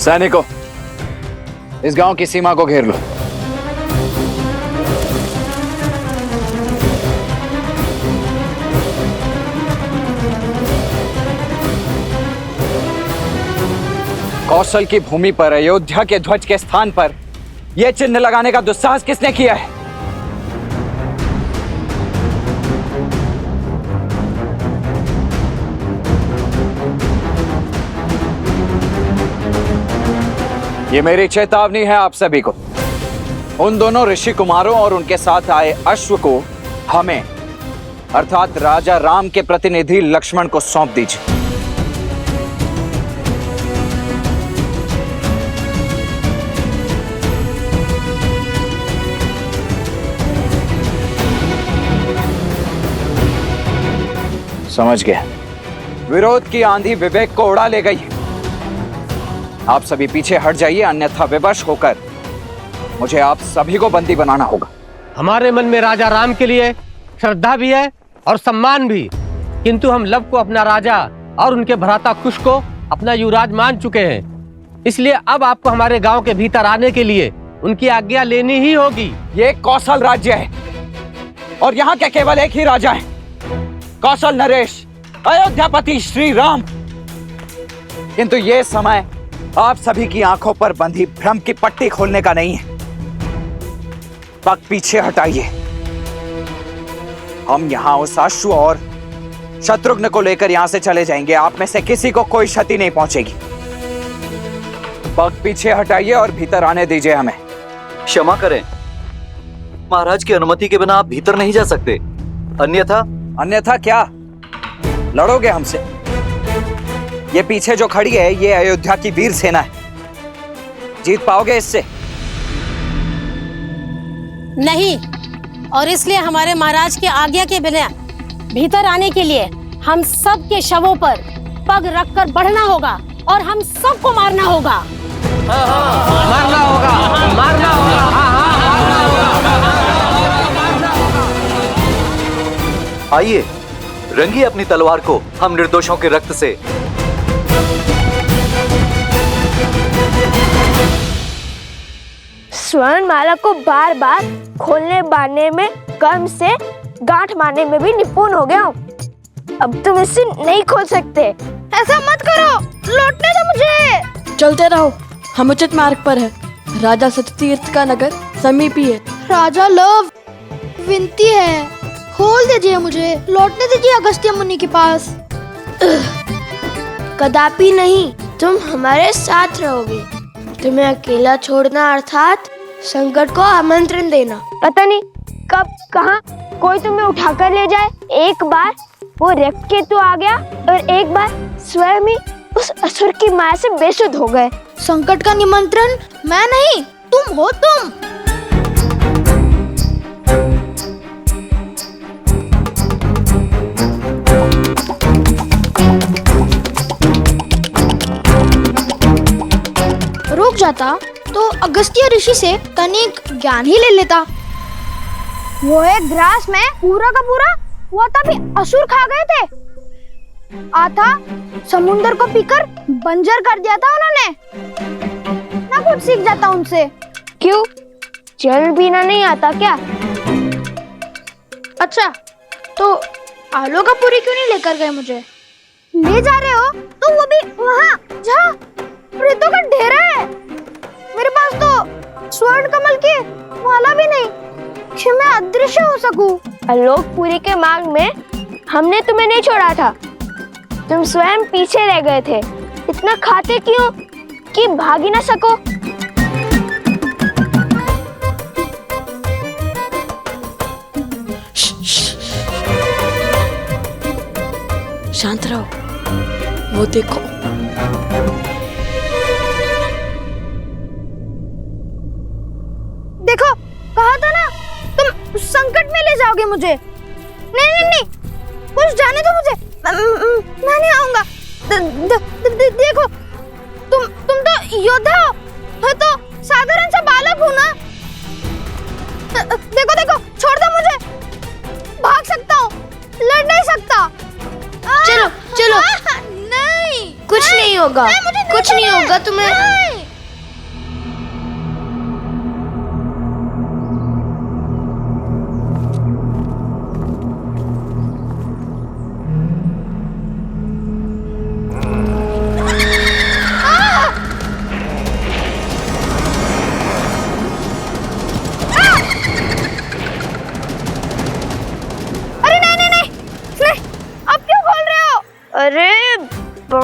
सैनिकों, इस गांव की सीमा को घेर लो। कौशल की भूमि पर अयोध्या के ध्वज के स्थान पर यह चिन्ह लगाने का दुस्साहस किसने किया है? ये मेरी चेतावनी है आप सभी को। उन दोनों ऋषि कुमारों और उनके साथ आए अश्व को हमें अर्थात राजा राम के प्रतिनिधि लक्ष्मण को सौंप दीजिए। समझ गया। विरोध की आंधी विवेक को उड़ा ले गई। आप सभी पीछे हट जाइए, अन्यथा विवश होकर मुझे आप सभी को बंदी बनाना होगा। हमारे मन में राजा राम के लिए श्रद्धा भी है और सम्मान भी, किंतु हम लव को अपना राजा और उनके भ्राता कुश को अपना युवराज मान चुके हैं। इसलिए अब आपको हमारे गांव के भीतर आने के लिए उनकी आज्ञा लेनी ही होगी। ये कौशल राज्य है और यहाँ के केवल एक ही राजा है, कौशल नरेश, अयोध्यापति श्री राम। किंतु ये समय आप सभी की आंखों पर बंधी भ्रम की पट्टी खोलने का नहीं है। पग पीछे हटाइए। हम यहां उस अश्व और शत्रुघ्न को लेकर यहां से चले जाएंगे। आप में से किसी को कोई क्षति नहीं पहुंचेगी। पग पीछे हटाइए और भीतर आने दीजिए हमें। क्षमा करें, महाराज की अनुमति के बिना आप भीतर नहीं जा सकते। अन्यथा क्या? लड़ोगे हमसे? ये पीछे जो खड़ी है ये अयोध्या की वीर सेना है। जीत पाओगे इससे? नहीं, और इसलिए हमारे महाराज की आज्ञा के बिना भीतर आने के लिए हम सब के शवों पर पग रखकर बढ़ना होगा और हम सबको मारना होगा। मारना होगा, मारना होगा। आइए, रंगिए अपनी तलवार को हम निर्दोषों के रक्त से। स्वर्ण माला को बार बार खोलने बांधने में, कर्म से गांठ मारने में भी निपुण हो गया हूँ। अब तुम इसे नहीं खोल सकते। ऐसा मत करो, लौटने दो मुझे। चलते रहो, हम उचित मार्ग पर है। राजा सत्यतीर्थ का नगर समीप ही है। राजा लव, विनती है, खोल दीजिए मुझे, लौटने दीजिए अगस्त्य मुनि के पास। कदापि नहीं, तुम हमारे साथ रहोगे। तुम्हें अकेला छोड़ना अर्थात संकट को आमंत्रण देना। पता नहीं कब कहाँ कोई तुम्हें उठाकर ले जाए। एक बार वो रविकेतु आ गया और एक बार स्वयं ही उस असुर की माया से बेसुध हो गए। संकट का निमंत्रण मैं नहीं, तुम हो। तुम रुक जाता तो अगस्त्य ऋषि से तनिक ज्ञान ही ले लेता। वो एक ग्रास में पूरा का पूरा वो तभी असुर खा गए थे। आता समुद्र को पीकर बंजर कर दिया था उन्होंने। ना कुछ सीख जाता उनसे। क्यों, जल पीना नहीं आता क्या? अच्छा, तो आलोकापुरी क्यों नहीं लेकर गए मुझे? ले जा रहे हो तो वो भी वहाँ जहाँ प्रेतों का डेरा है। मेरे पास तो स्वर्ण कमल की माला भी नहीं कि मैं अदृश्य हो सकूं। आलोकपुरी के मार्ग में हमने तुम्हें नहीं छोड़ा था। तुम स्वयं पीछे रह गए थे। इतना खाते क्यों कि भाग ही ना सको? शांत रहो, वो देखो। देखो, कहा था ना, तुम संकट में ले जाओगे मुझे। नहीं नहीं नहीं, कुछ जाने दो मुझे। मैं नहीं आऊंगा। देखो, तुम तो योद्धा हो, मैं तो साधारण सा बालक हूँ ना। देखो देखो, छोड़ दो मुझे। भाग सकता हूँ, लड़ नहीं सकता। चलो चलो। नहीं, कुछ नहीं होगा, कुछ नहीं होगा तुम्हें।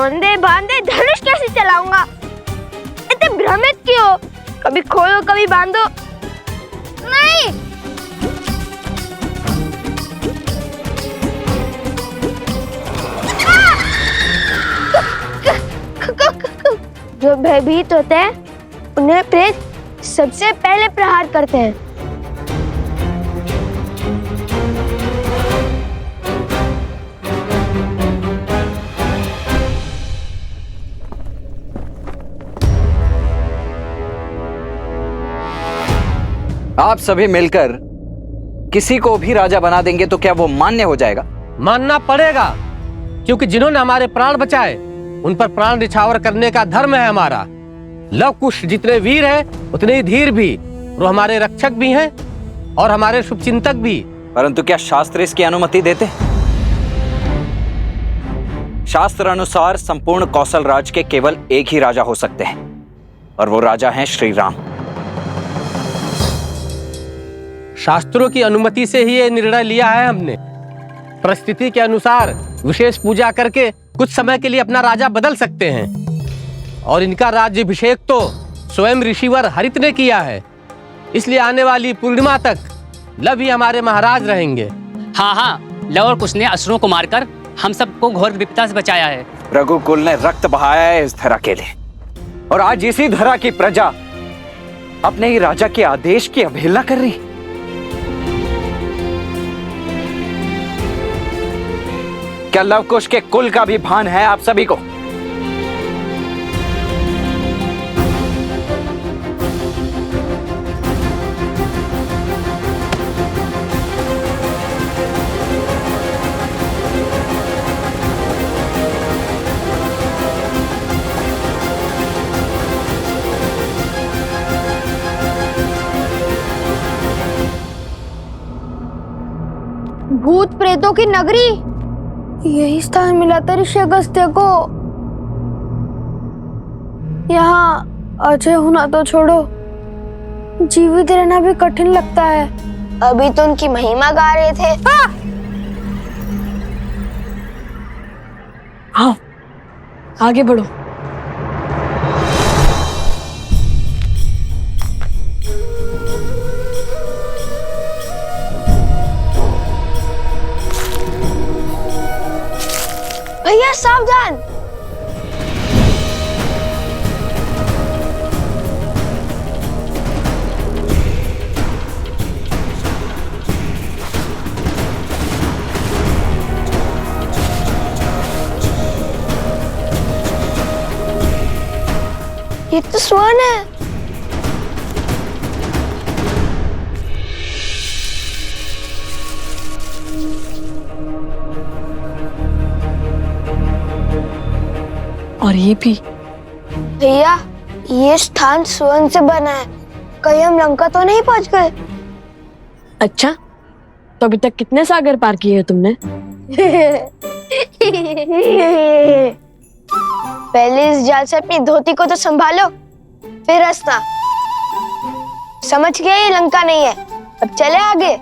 औंधे बांधे धनुष कैसे चलाऊंगा? इतने भ्रमित क्यों? कभी खोलो कभी बांधो। नहीं, जो भयभीत होते हैं उन्हें प्रेत सबसे पहले प्रहार करते हैं। आप सभी मिलकर किसी को भी राजा बना देंगे तो क्या वो मान्य हो जाएगा? मानना पड़ेगा, क्योंकि जिन्होंने हमारे प्राण बचाए उन पर प्राण निछावर करने का धर्म है हमारा। लव कुश जितने वीर हैं उतने ही धीर भी, वो हमारे रक्षक भी हैं और हमारे शुभचिंतक भी। परंतु क्या शास्त्र इसकी अनुमति देते? शास्त्र अनुसार संपूर्ण कौशल राज के केवल एक ही राजा हो सकते हैं और वो राजा हैं श्री राम। शास्त्रों की अनुमति से ही ये निर्णय लिया है हमने। परिस्थिति के अनुसार विशेष पूजा करके कुछ समय के लिए अपना राजा बदल सकते हैं और इनका राज्याभिषेक तो स्वयं ऋषिवर हरित ने किया है। इसलिए आने वाली पूर्णिमा तक लव ही हमारे महाराज रहेंगे। हाँ हाँ, लव और कुश ने असुरों को मारकर हम सबको घोर विपदा से बचाया है। रघुकुल ने रक्त बहाया है इस धरा के लिए, और आज इसी धरा की प्रजा अपने ही राजा के आदेश की अवहेलना कर रही। क्या लवकुश के कुल का भी भान है आप सभी को? भूत प्रेतों की नगरी, यही स्थान मिला था ऋषि अगस्त्य को। यहाँ अजय होना तो छोड़ो, जीवित रहना भी कठिन लगता है। अभी तो उनकी महिमा गा रहे थे। हाँ, आगे बढ़ो। भैया सावधान। ये तो स्वर्ण है। और ये भी। भैया, ये स्थान स्वर्ण से बना है। कहीं हम लंका तो नहीं पहुंच गए? अच्छा, तो अभी तक कितने सागर पार किए हैं तुमने? पहले इस जाल से अपनी धोती को तो संभालो, फिर हंसना। समझ गया ये लंका नहीं है। अब चले आगे।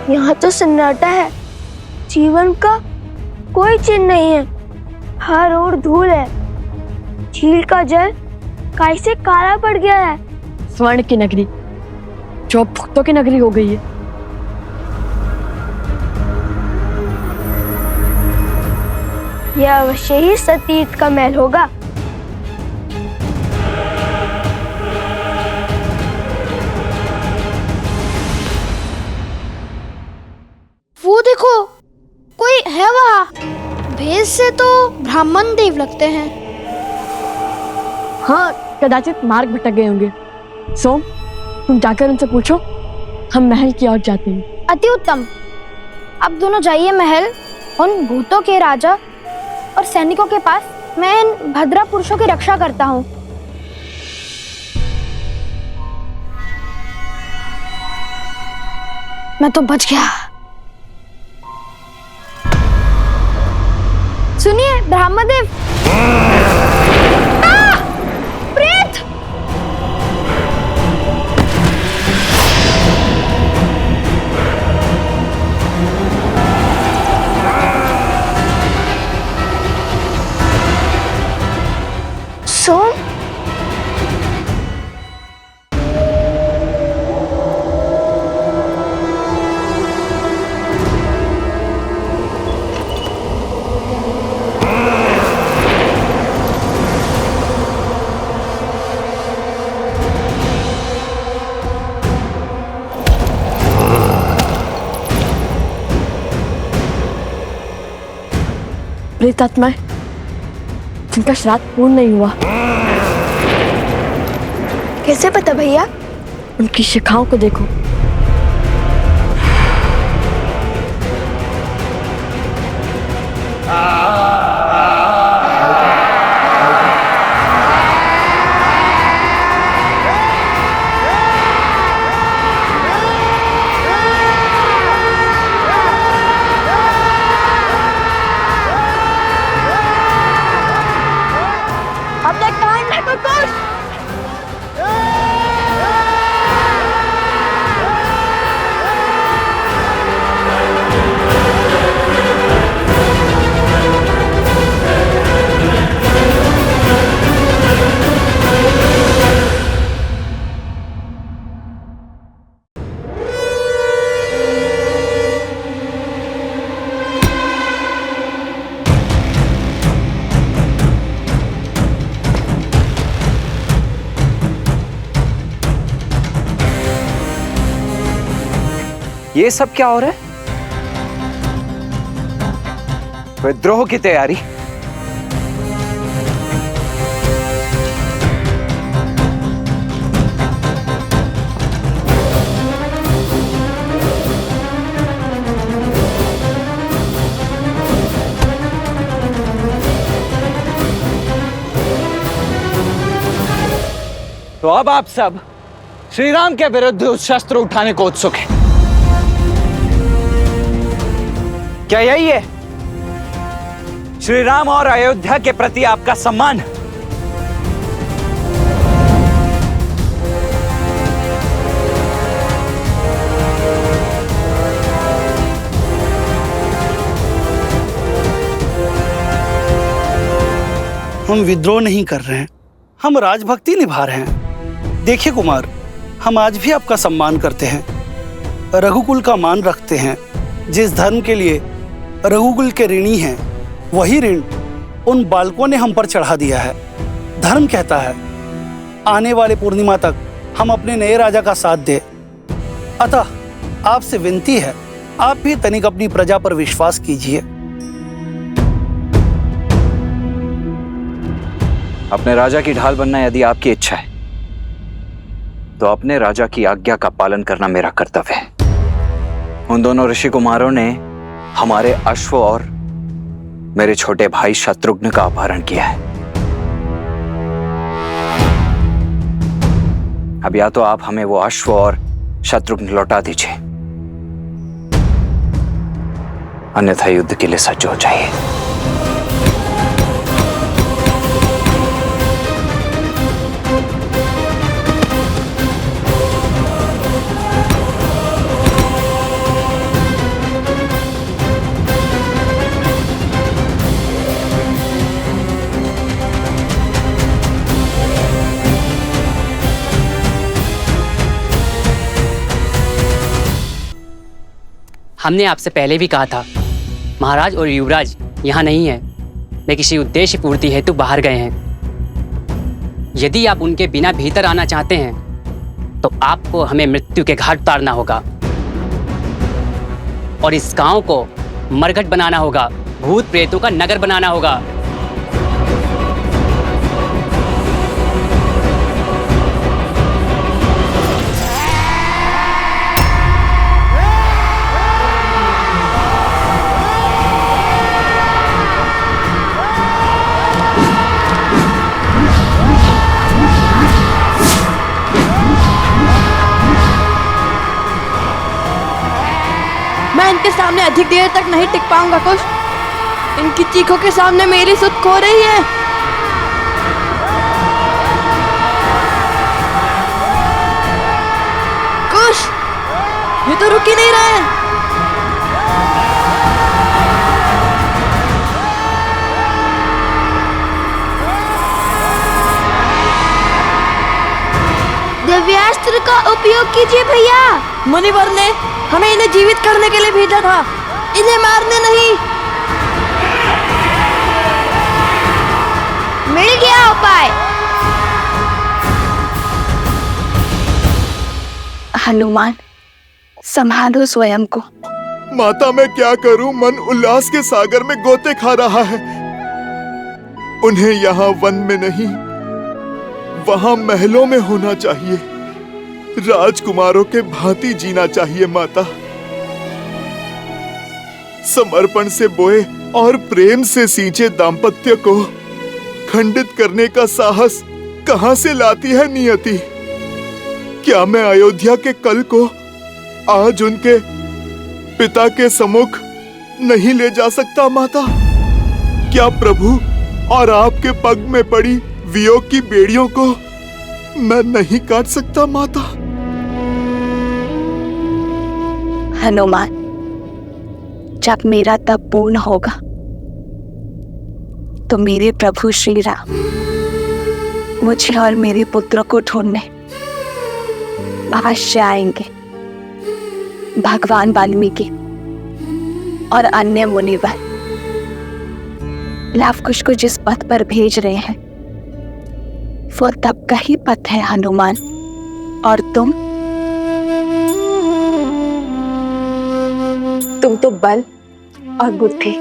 यहाँ तो सन्नाटा है, जीवन का कोई चिन्ह नहीं है। हर ओर धूल है। झील का जल कैसे काला पड़ गया है। स्वर्ण की नगरी जो भक्तों की नगरी हो गई है। यह अवश्य ही सतीर्थ का महल होगा। वो देखो, कोई है वहाँ। भेष से तो ब्राह्मण देव लगते हैं। हाँ, कदाचित मार्ग भटक गए होंगे। सोम, तुम जाकर उनसे पूछो, हम महल की ओर जाते हैं। अति उत्तम। अब दोनों जाइए महल। उन भूतों के राजा और सैनिकों के पास मैं इन भद्रा पुरुषों की रक्षा करता हूँ। मैं तो बच गया। सुनिए ब्रह्मदेव। प्रेत! सोम, प्रेतात्माएं जिनका श्राद्ध पूर्ण नहीं हुआ, कैसे पता भैया? उनकी शिखाओं को देखो। अपने कान में कुछ ये सब क्या हो रहा है? विद्रोह की तैयारी। तो अब आप सब श्री राम के विरुद्ध उस शस्त्र उठाने को उत्सुक हैं। क्या यही है श्री राम और अयोध्या के प्रति आपका सम्मान? हम विद्रोह नहीं कर रहे हैं, हम राजभक्ति निभा रहे हैं। देखिए कुमार, हम आज भी आपका सम्मान करते हैं, रघुकुल का मान रखते हैं। जिस धर्म के लिए रघुकुल के ऋणी हैं, वही ऋण उन बालकों ने हम पर चढ़ा दिया है। धर्म कहता है आने वाले पूर्णिमा तक हम अपने नए राजा का साथ दें। अतः आपसे विनती है, आप भी तनिक अपनी प्रजा पर विश्वास कीजिए। अपने राजा की ढाल बनना यदि आपकी इच्छा है, तो अपने राजा की आज्ञा का पालन करना मेरा कर्तव्य है। उन दोनों ऋषि कुमारों ने हमारे अश्व और मेरे छोटे भाई शत्रुघ्न का अपहरण किया है। अब या तो आप हमें वो अश्व और शत्रुघ्न लौटा दीजिए, अन्यथा युद्ध के लिए सज्ज हो जाइए। हमने आपसे पहले भी कहा था, महाराज और युवराज यहाँ नहीं है, वे किसी उद्देश्य पूर्ति हेतु बाहर गए हैं। यदि आप उनके बिना भीतर आना चाहते हैं तो आपको हमें मृत्यु के घाट उतारना होगा और इस गांव को मरघट बनाना होगा, भूत प्रेतों का नगर बनाना होगा। अधिक देर तक नहीं टिक पाऊंगा कुश। इनकी चीखों के सामने मेरी सुध खो रही है। कुश, ये तो रुक ही नहीं रहे हैं। दिव्यास्त्र का उपयोग कीजिए भैया। मुनिवर ने हमें इन्हें जीवित करने के लिए भेजा था, इन्हें मारने नहीं। मिल गया उपाय। हनुमान, संभालो स्वयं को। माता मैं क्या करूं, मन उल्लास के सागर में गोते खा रहा है। उन्हें यहाँ वन में नहीं, वहां महलों में होना चाहिए। राजकुमारों के भांति जीना चाहिए माता। समर्पण से बोए और प्रेम से सींचे दाम्पत्य को खंडित करने का साहस कहां से लाती है नियति? क्या मैं अयोध्या के कल को आज उनके पिता के सम्मुख नहीं ले जा सकता माता? क्या प्रभु और आपके पग में पड़ी वियोग की बेड़ियों को मैं नहीं काट सकता माता? हनुमान, जब मेरा तप पूर्ण होगा तो मेरे प्रभु श्री राम मुझे और मेरे पुत्र को ढूंढने अवश्य आएंगे। भगवान वाल्मीकि और अन्य मुनिवर लवकुश को जिस पथ पर भेज रहे हैं वो तप का ही पथ है हनुमान। और तुम तो बल और बुद्धि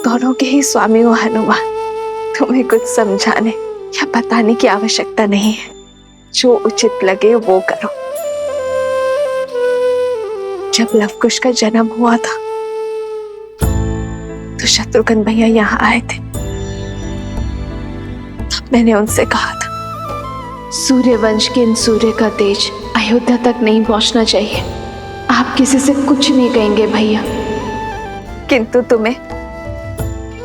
दोनों के ही स्वामी हो हनुमान। तुम्हें कुछ समझाने या बताने की आवश्यकता नहीं है। जो उचित लगे वो करो। जब लवकुश का जन्म हुआ था तो शत्रुघ्न भैया यहाँ आए थे। तब मैंने उनसे कहा था, सूर्यवंश के इन सूर्य का तेज अयोध्या तक नहीं पहुंचना चाहिए। आप किसी से कुछ नहीं कहेंगे भैया, किंतु तुम्हें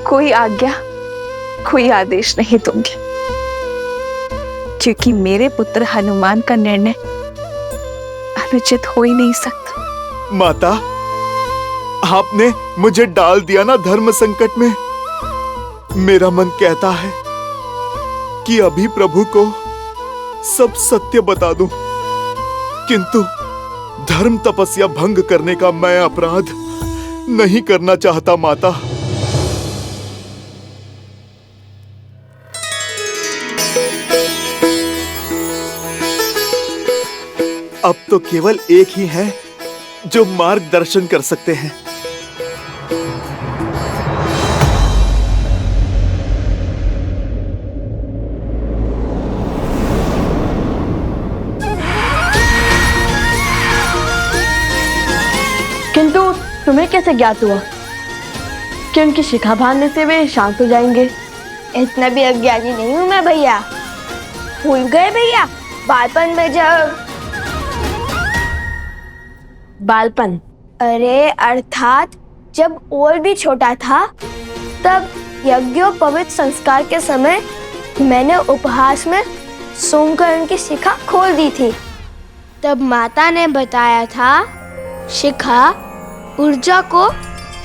कोई आज्ञा, कोई आदेश नहीं दूंगी, क्योंकि मेरे पुत्र हनुमान का निर्णय अनुचित हो ही नहीं सकता। माता, आपने मुझे डाल दिया ना धर्म संकट में। मेरा मन कहता है कि अभी प्रभु को सब सत्य बता दूं, किंतु धर्म तपस्या भंग करने का मैं अपराध नहीं करना चाहता माता। अब तो केवल एक ही है जो मार्गदर्शन कर सकते हैं। किंतु तुम्हें कैसे ज्ञात हुआ कि उनकी शिखा बांधने से वे शांत हो जाएंगे? इतना भी अज्ञानी नहीं हूँ मैं भैया। भूल गए भैया बालपन में जब बालपन? अरे अर्थात जब और भी छोटा था, तब यज्ञोपवीत संस्कार के समय मैंने उपहास में सूंघकर उनकी शिखा खोल दी थी। तब माता ने बताया था, शिखा ऊर्जा को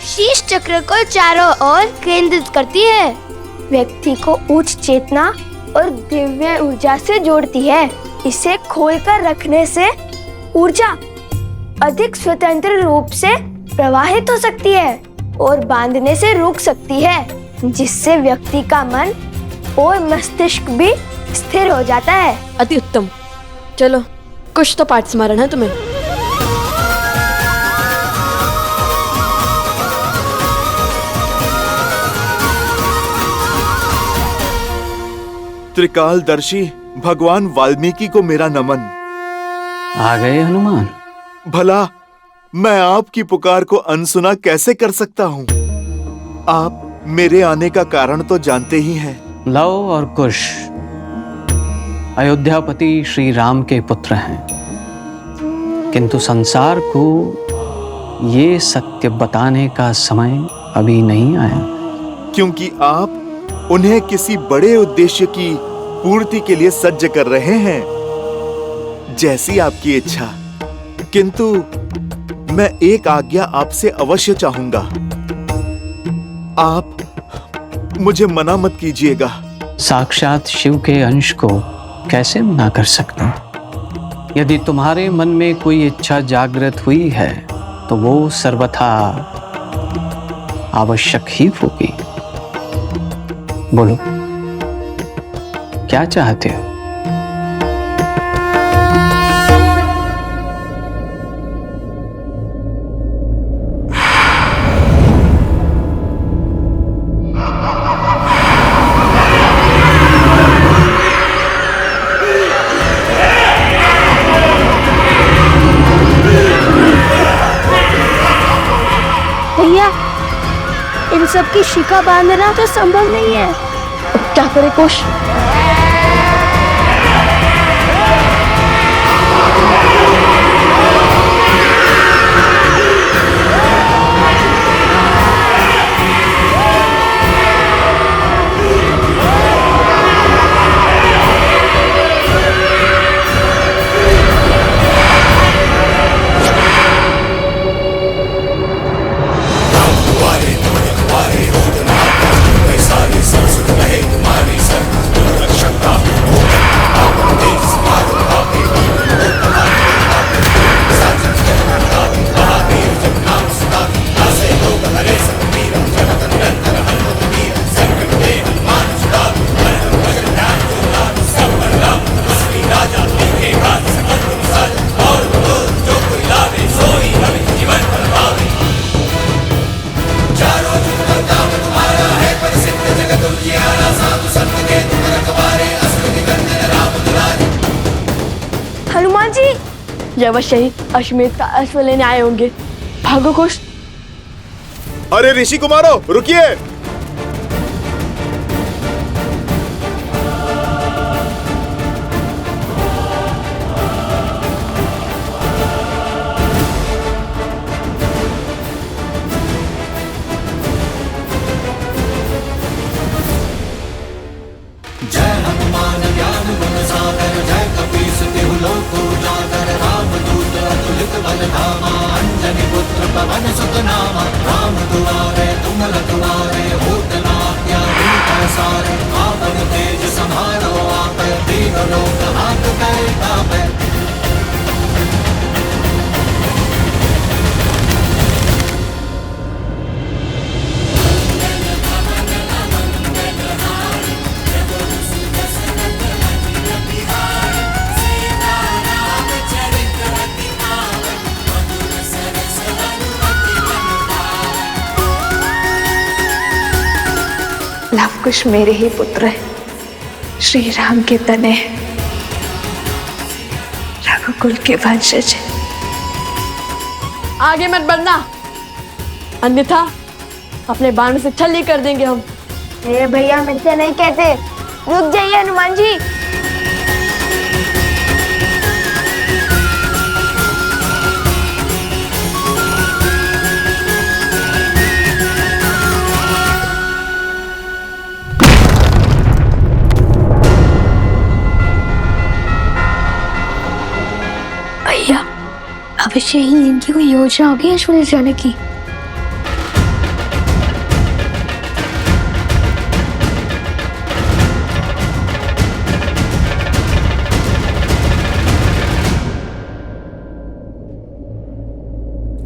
शीश चक्र को चारों ओर केंद्रित करती है, व्यक्ति को उच्च चेतना और दिव्य ऊर्जा से जोड़ती है। इसे खोलकर रखने से ऊर्जा अधिक स्वतंत्र रूप से प्रवाहित हो सकती है और बांधने से रुक सकती है, जिससे व्यक्ति का मन और मस्तिष्क भी स्थिर हो जाता है। अति उत्तम। चलो, कुछ तो पाठ स्मरण है तुम्हें। त्रिकालदर्शी भगवान वाल्मीकि को मेरा नमन। आ गए हनुमान? भला मैं आपकी पुकार को अनसुना कैसे कर सकता हूँ? आप मेरे आने का कारण तो जानते ही हैं। लव और कुश अयोध्यापति श्री राम के पुत्र हैं, किंतु संसार को ये सत्य बताने का समय अभी नहीं आया, क्योंकि आप उन्हें किसी बड़े उद्देश्य की पूर्ति के लिए सज्ज कर रहे हैं, जैसी आपकी इच्छा। किंतु मैं एक आज्ञा आपसे अवश्य चाहूंगा। आप मुझे मना मत कीजिएगा। साक्षात शिव के अंश को कैसे मना कर सकता हूं? यदि तुम्हारे मन में कोई इच्छा जागृत हुई है तो वो सर्वथा आवश्यक ही होगी। बोलो, क्या चाहते हो? भैया, इन सब की शिखा बांधना तो संभव नहीं है। क्या करे कुश? हनुमान जी, ये अवश्य ही अश्वमेध का अश्व लेने आए होंगे। भागो कुश। अरे ऋषि कुमारों, रुकिए। लवकुश मेरे ही पुत्र है, श्री राम के तने हैं, रघुकुल के वंशज हैं। आगे मत बढ़ना, अन्यथा अपने बाण से छल्ली कर देंगे हम। मेरे भैया मुझसे नहीं कहते। रुक जाइए हनुमान जी। भैया, अवश्य ही इनकी कोई योजना होगी अश्व ले जाने की।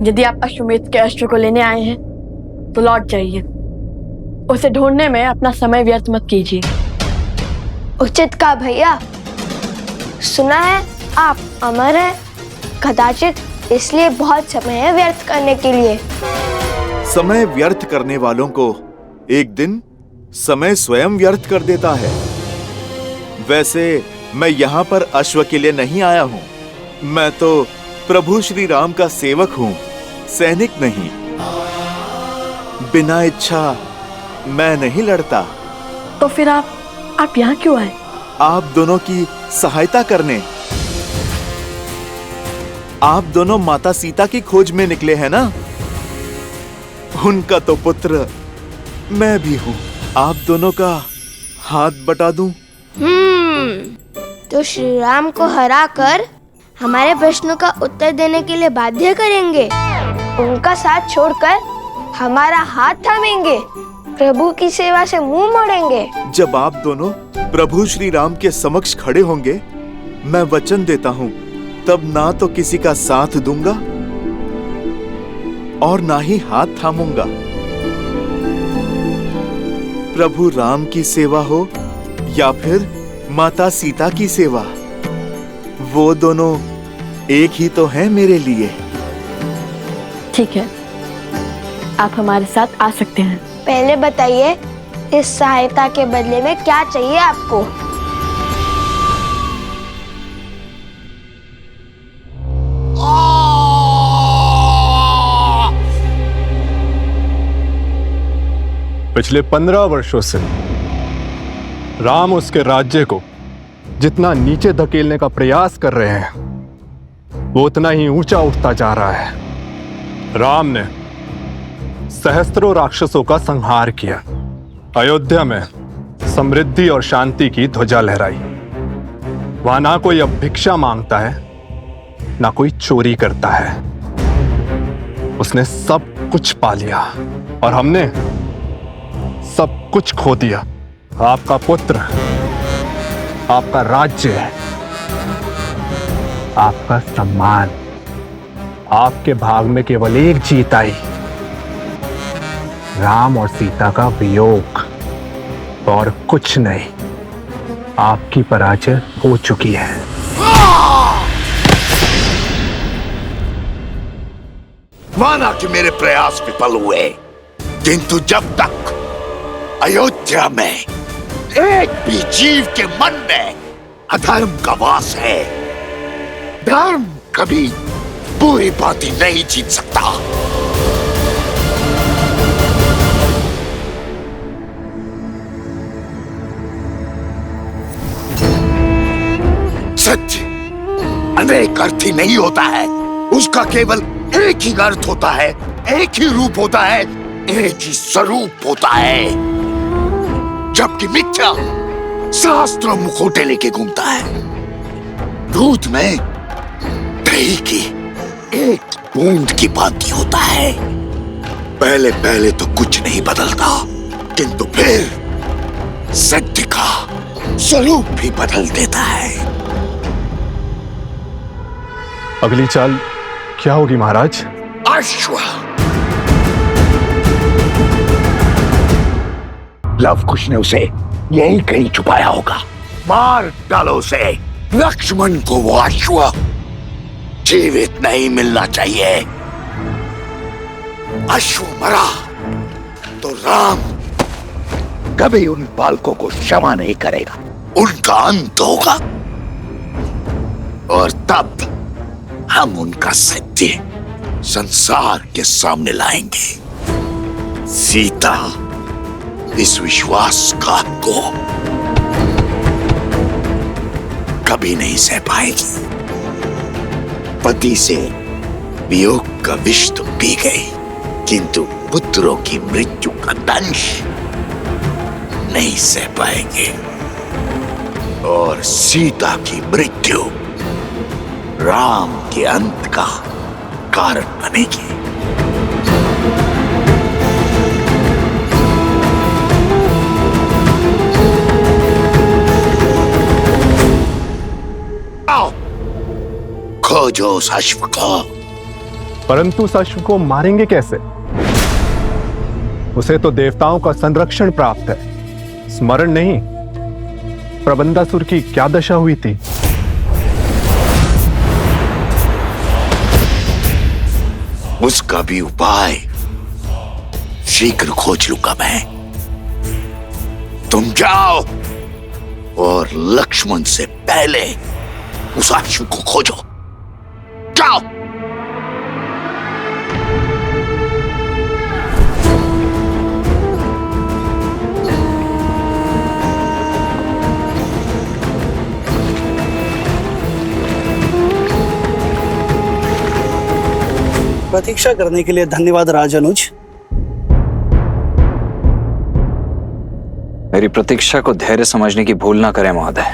यदि आप अश्वमेध के अश्व को लेने आए हैं तो लौट जाइए। उसे ढूंढने में अपना समय व्यर्थ मत कीजिए। उचित कहा भैया। सुना है आप अमर हैं, कदाचित इसलिए बहुत समय है व्यर्थ करने के लिए। समय व्यर्थ करने वालों को एक दिन समय स्वयं व्यर्थ कर देता है। वैसे मैं यहाँ पर अश्व के लिए नहीं आया हूँ। मैं तो प्रभु श्री राम का सेवक हूँ, सैनिक नहीं। बिना इच्छा मैं नहीं लड़ता। तो फिर आप यहाँ क्यों आए? आप दोनों की सहायता करने। आप दोनों माता सीता की खोज में निकले हैं ना? उनका तो पुत्र मैं भी हूँ। आप दोनों का हाथ बटा दूं? तो श्री राम को हरा कर हमारे प्रश्नों का उत्तर देने के लिए बाध्य करेंगे, उनका साथ छोड़कर हमारा हाथ थामेंगे, प्रभु की सेवा से मुंह मोड़ेंगे। जब आप दोनों प्रभु श्री राम के समक्ष खड़े होंगे, मैं वचन देता हूँ, तब ना तो किसी का साथ दूंगा और ना ही हाथ थामूंगा। प्रभु राम की सेवा हो या फिर माता सीता की सेवा, वो दोनों एक ही तो हैं मेरे लिए। ठीक है, आप हमारे साथ आ सकते हैं। पहले बताइए, इस सहायता के बदले में क्या चाहिए आपको? पिछले 15 वर्षों से राम उसके राज्य को जितना नीचे धकेलने का प्रयास कर रहे हैं, वो उतना ही ऊंचा उठता जा रहा है। राम ने सहस्त्रों राक्षसों का संहार किया, अयोध्या में समृद्धि और शांति की ध्वजा लहराई। वहां ना कोई अब भिक्षा मांगता है, ना कोई चोरी करता है। उसने सब कुछ पा लिया और हमने सब कुछ खो दिया। आपका पुत्र, आपका राज्य, आपका सम्मान, आपके भाग में केवल एक जीत आई, राम और सीता का वियोग, और कुछ नहीं। आपकी पराजय हो चुकी है। माना कि मेरे प्रयास विफल हुए, किंतु जब तक अयोध्या में एक भी जीव के मन में अधर्म का वास है, धर्म कभी बुरी बातें नहीं जीत सकता। सत्य अनेक अर्थी नहीं होता है, उसका केवल एक ही अर्थ होता है, एक ही रूप होता है, एक ही स्वरूप होता है। जबकि मिथ्या शास्त्रों मुखोटे लेके घूमता है। दूध में दही की एक बूंद की भांति होता है। पहले पहले तो कुछ नहीं बदलता, किंतु फिर सत्य का स्वरूप भी बदल देता है। अगली चाल क्या होगी महाराज? अश्व। लव कुश ने उसे यही कहीं छुपाया होगा। मार डालो उसे। लक्ष्मण को वो अश्व जीवित नहीं मिलना चाहिए। अश्व मरा तो राम कभी उन बालकों को क्षमा नहीं करेगा, उनका अंत होगा। और तब हम उनका सत्य संसार के सामने लाएंगे। सीता इस विश्वासघात को कभी नहीं सह पाएगी। पति से वियोग का विष तो पी गई, किंतु पुत्रों की मृत्यु का दंश नहीं सह पाएंगे। और सीता की मृत्यु राम के अंत का कारण बनेगी। खोजो उस अश्व को। परंतु उस अश्व को मारेंगे कैसे? उसे तो देवताओं का संरक्षण प्राप्त है। स्मरण नहीं, प्रबंधासुर की क्या दशा हुई थी? उसका भी उपाय शीघ्र खोज लूंगा मैं। तुम जाओ और लक्ष्मण से पहले उस अश्व को खोजो। जाओ। प्रतीक्षा करने के लिए धन्यवाद राजानुज। मेरी प्रतीक्षा को धैर्य समझने की भूल ना करें महोदय।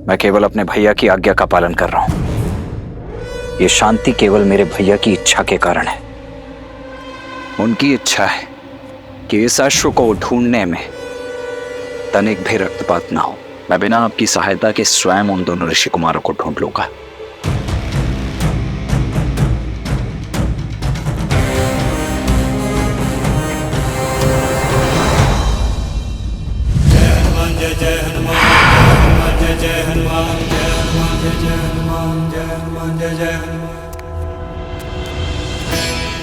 मैं केवल अपने भैया की आज्ञा का पालन कर रहा हूं। ये शांति केवल मेरे भैया की इच्छा के कारण है। उनकी इच्छा है कि इस अश्व को ढूंढने में तनिक भी रक्तपात ना हो। मैं बिना आपकी सहायता के स्वयं उन दोनों ऋषि कुमारों को ढूंढ लूंगा।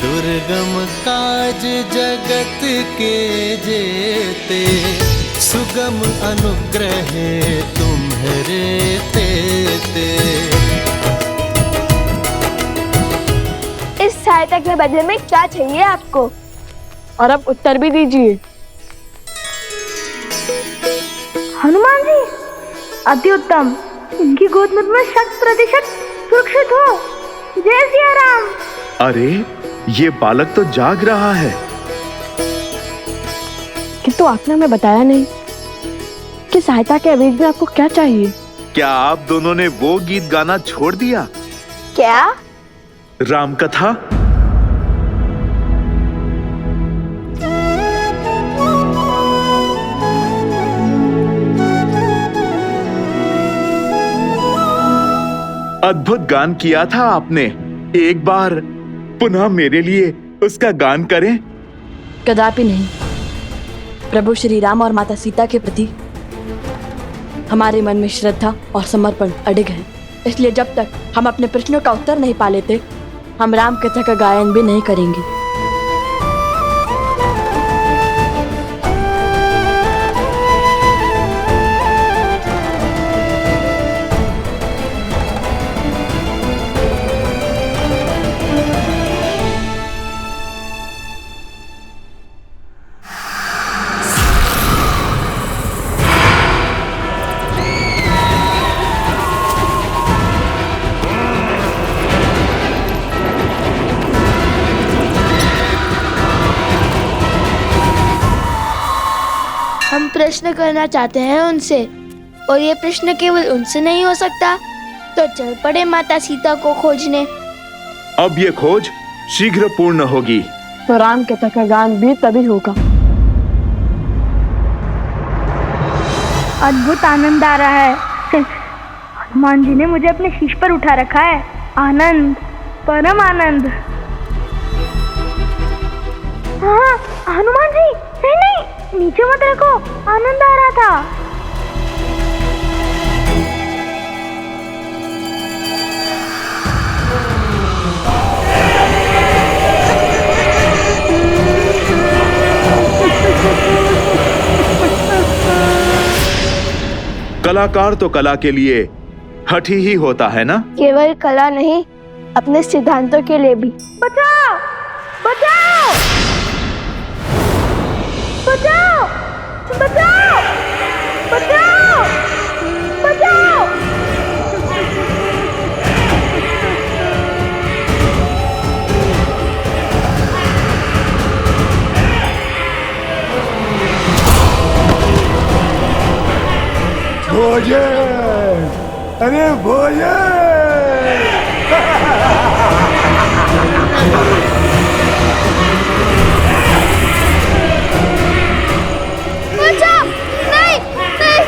दुर्गम काज जगत के जेते, सुगम अनुग्रह तुम्हारे तेते। इस सहायता के बदले में क्या चाहिए आपको? और अब उत्तर भी दीजिए। हनुमान जी, अति उत्तम। इनकी गोद में मैं 100% सुरक्षित हो। जय सिया राम। अरे ये बालक तो जाग रहा है। किंतु आपने हमें बताया नहीं कि सहायता के अवैध में आपको क्या चाहिए। क्या आप दोनों ने वो गीत गाना छोड़ दिया? क्या? राम कथा। अद्भुत गान किया था आपने। एक बार पुनः मेरे लिए उसका गान करें। कदापि नहीं। प्रभु श्री राम और माता सीता के प्रति हमारे मन में श्रद्धा और समर्पण अडिग है। इसलिए जब तक हम अपने प्रश्नों का उत्तर नहीं पा लेते, हम राम कथा का गायन भी नहीं करेंगे। हम प्रश्न करना चाहते हैं उनसे, और ये प्रश्न केवल उनसे नहीं हो सकता, तो चल पड़े माता सीता को खोजने। अब ये खोज शीघ्र पूर्ण होगी। तो राम कथा का गान भी तभी होगा। अद्भुत आनंद आ रहा है। हनुमान जी ने मुझे अपने शीश पर उठा रखा है। आनंद, परम आनंद। हाँ, हनुमान जी, नहीं नहीं, नीचे मत रखो, आनंद आ रहा था। कलाकार तो कला के लिए हठी ही होता है ना? केवल कला नहीं, अपने सिद्धांतों के लिए भी। बचाओ, बचाओ, बचाओ, बचाओ, बचाओ, बचाओ। भोजन, अरे भोजन। नहीं, नहीं।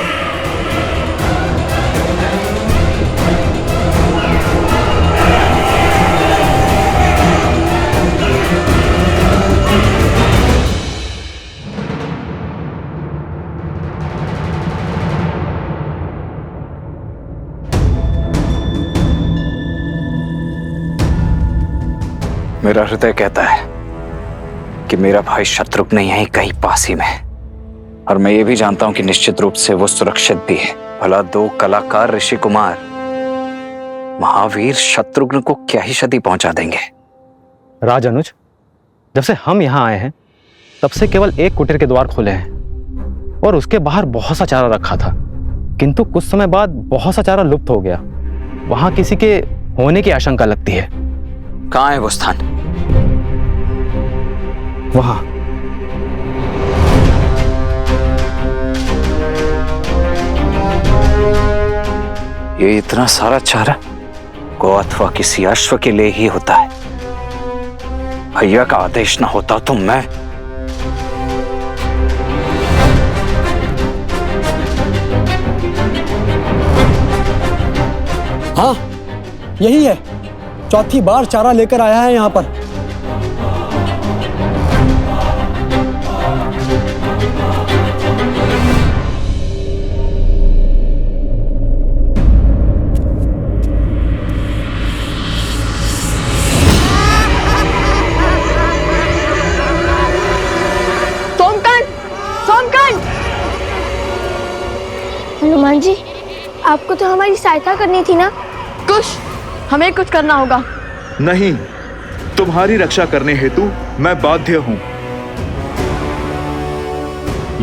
मेरा हृदय कहता है कि मेरा भाई शत्रुघ्न यहीं कहीं पास ही में है, और मैं ये भी जानता हूं कि निश्चित रूप से वो सुरक्षित भी है। भला दो कलाकार ऋषि कुमार महावीर शत्रुघ्न को क्या ही क्षति पहुंचा देंगे। राजानुज, जब से हम यहाँ आए हैं तब से केवल एक कुटीर के द्वार खुले हैं और उसके बाहर बहुत सा चारा रखा था, किंतु कुछ समय बाद बहुत सा चारा लुप्त हो गया। वहां किसी के होने की आशंका लगती है। कहाँ है वो स्थान? वहां। ये इतना सारा चारा गौ अथवा किसी अश्व के लिए ही होता है। भैया का आदेश ना होता तो मैं हाँ, यही है। चौथी बार चारा लेकर आया है यहाँ पर। हनुमान जी, आपको तो हमारी सहायता करनी थी ना। कुछ हमें कुछ करना होगा। नहीं, तुम्हारी रक्षा करने हेतु मैं बाध्य हूं।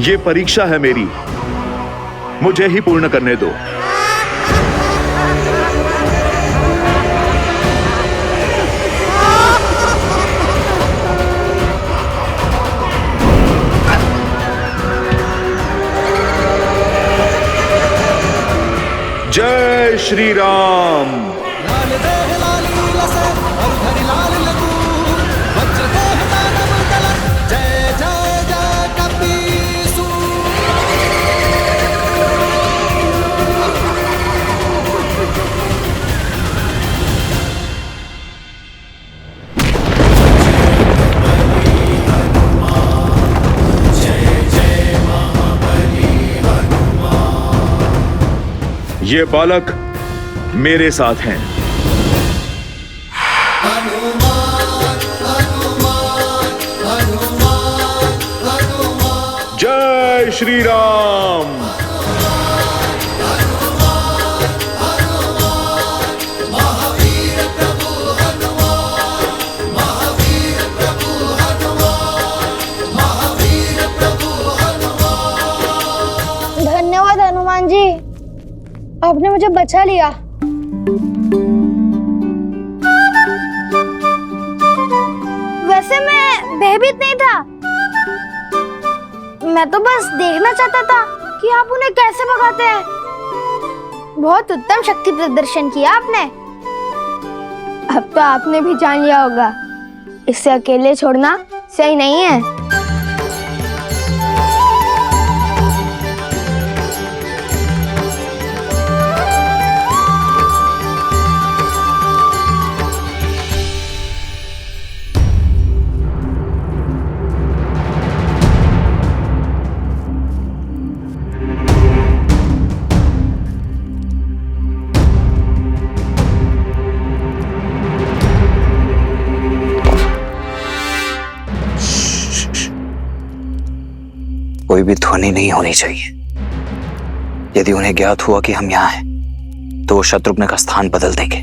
ये परीक्षा है मेरी, मुझे ही पूर्ण करने दो। जय श्री राम। ये बालक मेरे साथ हैं। जय श्री राम। धन्यवाद हनुमान जी, आपने मुझे बचा लिया। वैसे मैं भयभीत नहीं था, मैं तो बस देखना चाहता था कि आप उन्हें कैसे भगाते हैं। बहुत उत्तम शक्ति प्रदर्शन किया आपने। अब तो आपने भी जान लिया होगा, इसे अकेले छोड़ना सही नहीं है। कोई भी ध्वनि नहीं होनी चाहिए। यदि उन्हें ज्ञात हुआ कि हम यहाँ हैं, तो वो शत्रुघ्न का स्थान बदल देंगे।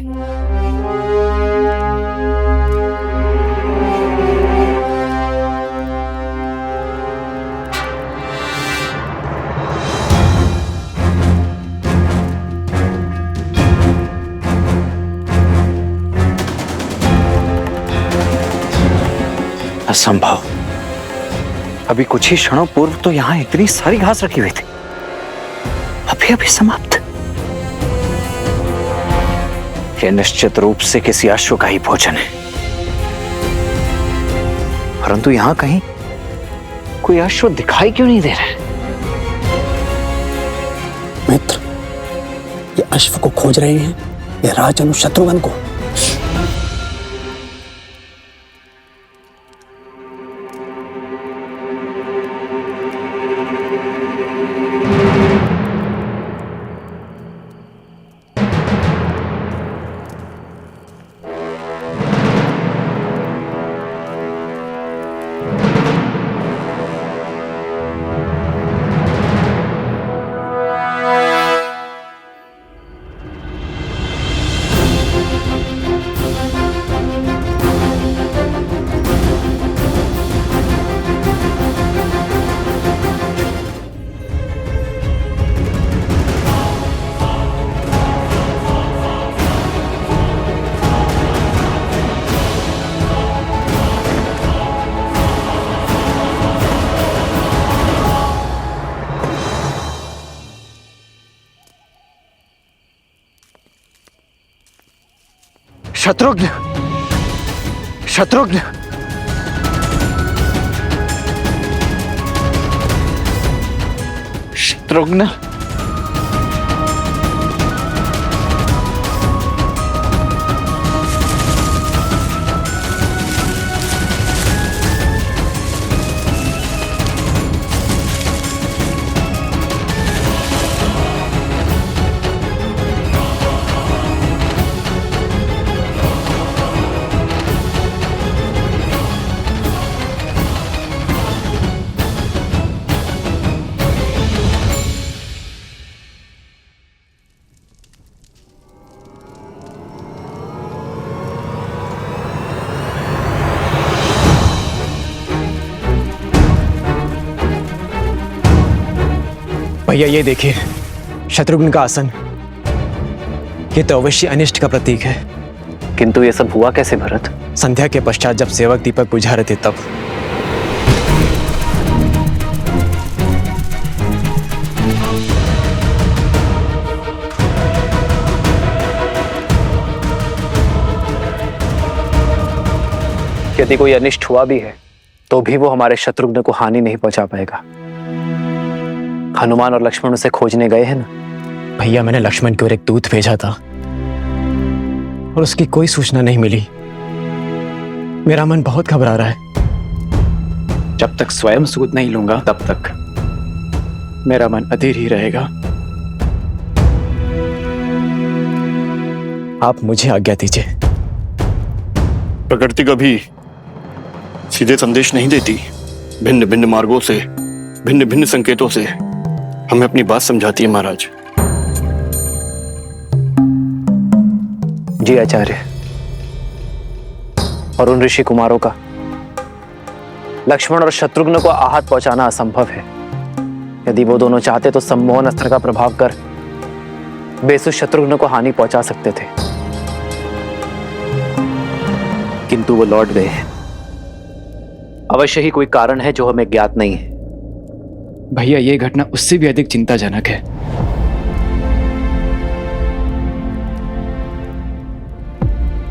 असंभव। अभी कुछ ही क्षणों पूर्व तो यहां इतनी सारी घास रखी हुई थी, अभी अभी समाप्त। यह निश्चित रूप से किसी अश्व का ही भोजन है, परंतु यहां कहीं कोई अश्व दिखाई क्यों नहीं दे रहा है? मित्र, ये अश्व को खोज रहे हैं या राजनु शत्रुघ्न को? शत्रुघ्न, शत्रुघ्न, शत्रुघ्न, भैया ये देखिए, शत्रुघ्न का आसन। ये तो अवश्य अनिष्ट का प्रतीक है। किंतु ये सब हुआ कैसे भरत? संध्या के पश्चात जब सेवक दीपक बुझा रहे थे तब। यदि कोई अनिष्ट हुआ भी है तो भी वो हमारे शत्रुघ्न को हानि नहीं पहुंचा पाएगा। हनुमान और लक्ष्मण उसे खोजने गए हैं ना। भैया मैंने लक्ष्मण की ओर एक दूत भेजा था और उसकी कोई सूचना नहीं मिली। मेरा मन बहुत घबरा रहा है। जब तक स्वयं सूद नहीं लूंगा तब तक मेरा मन अधीर ही रहेगा। आप मुझे आज्ञा दीजिए। प्रकृति कभी सीधे संदेश नहीं देती। भिन्न भिन्न मार्गों से, भिन्न भिन्न संकेतों से हमें अपनी बात समझाती है महाराज। जी आचार्य। और उन ऋषि कुमारों का लक्ष्मण और शत्रुघ्न को आहत पहुंचाना असंभव है। यदि वो दोनों चाहते तो सम्मोहन अस्त्र का प्रभाव कर बेसुध शत्रुघ्न को हानि पहुंचा सकते थे, किंतु वो लौट गए हैं। अवश्य ही कोई कारण है जो हमें ज्ञात नहीं है। भैया ये घटना उससे भी अधिक चिंताजनक है।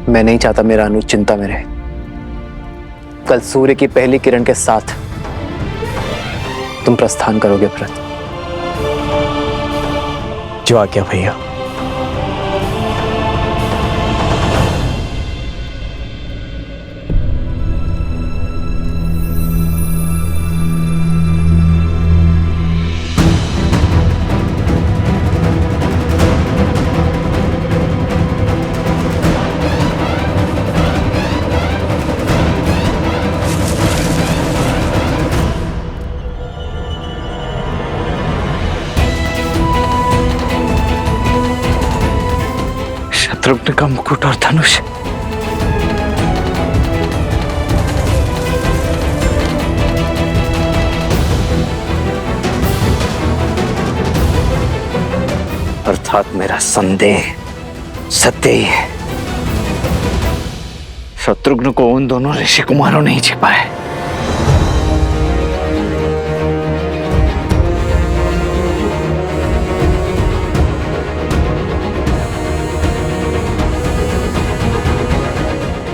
मैं नहीं चाहता मेरा अनुज चिंता में रहे। कल सूर्य की पहली किरण के साथ तुम प्रस्थान करोगे भरत। जो आज्ञा भैया। शत्रुघ्न का मुकुट और धनुष। अर्थात मेरा संदेह सत्य ही है। शत्रुघ्न को उन दोनों ऋषि कुमारों ने ही छिपा है।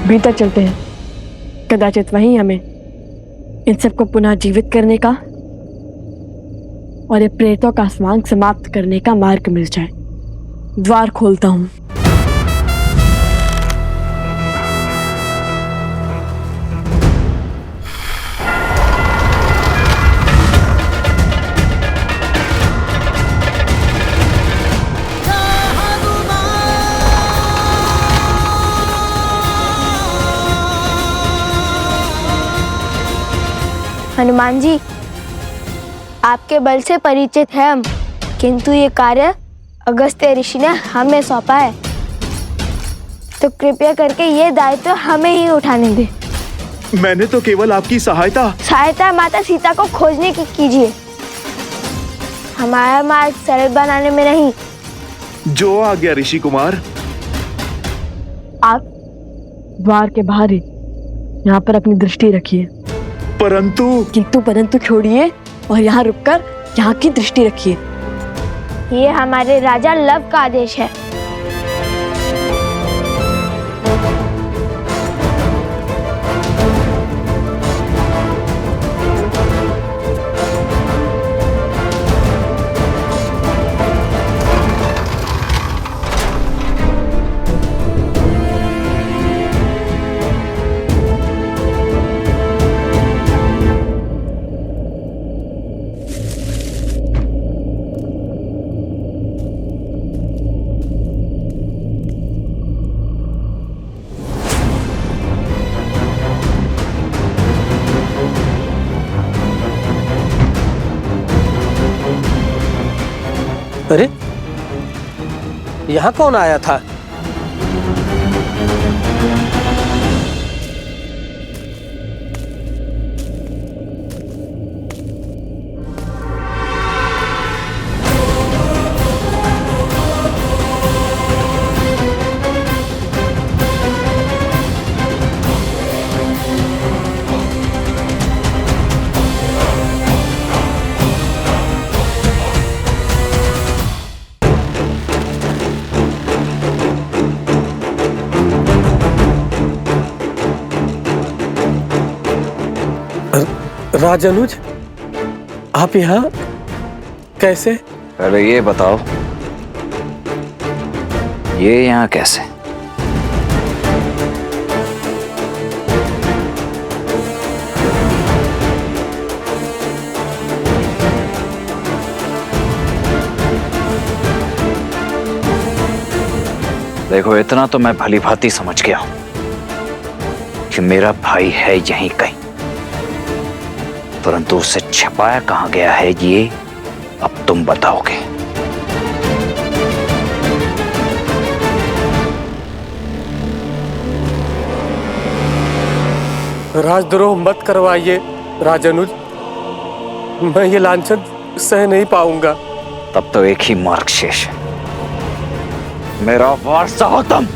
भीतर चलते हैं। कदाचित वहीं हमें इन सबको पुनः जीवित करने का और ये प्रेतों का स्वांग समाप्त करने का मार्ग मिल जाए। द्वार खोलता हूं। हनुमान जी, आपके बल से परिचित है हम, किंतु ये कार्य अगस्त्य ऋषि ने हमें सौंपा है, तो कृपया करके ये दायित्व हमें ही उठाने दे। मैंने तो केवल आपकी सहायता माता सीता को खोजने की कीजिए, हमारा मार्ग सरल बनाने में नहीं। जो आ गया ऋषि कुमार। आप द्वार के बाहर ही यहाँ पर अपनी दृष्टि रखिए। परंतु छोड़िए और यहाँ रुककर यहाँ की दृष्टि रखिए। ये हमारे राजा लव का आदेश है। अरे यहाँ कौन आया था? राजानुज, आप यहाँ कैसे? पहले ये बताओ, ये यहाँ कैसे? देखो, इतना तो मैं भली भांति समझ गया हूं कि मेरा भाई है यहीं कहीं, परंतु उसे छिपाया कहां गया है ये अब तुम बताओगे। राजद्रोह मत करवाइए राजानुज, मैं ये लांछन सह नहीं पाऊंगा। तब तो एक ही मार्ग शेष है, मेरा वारसा हो तुम।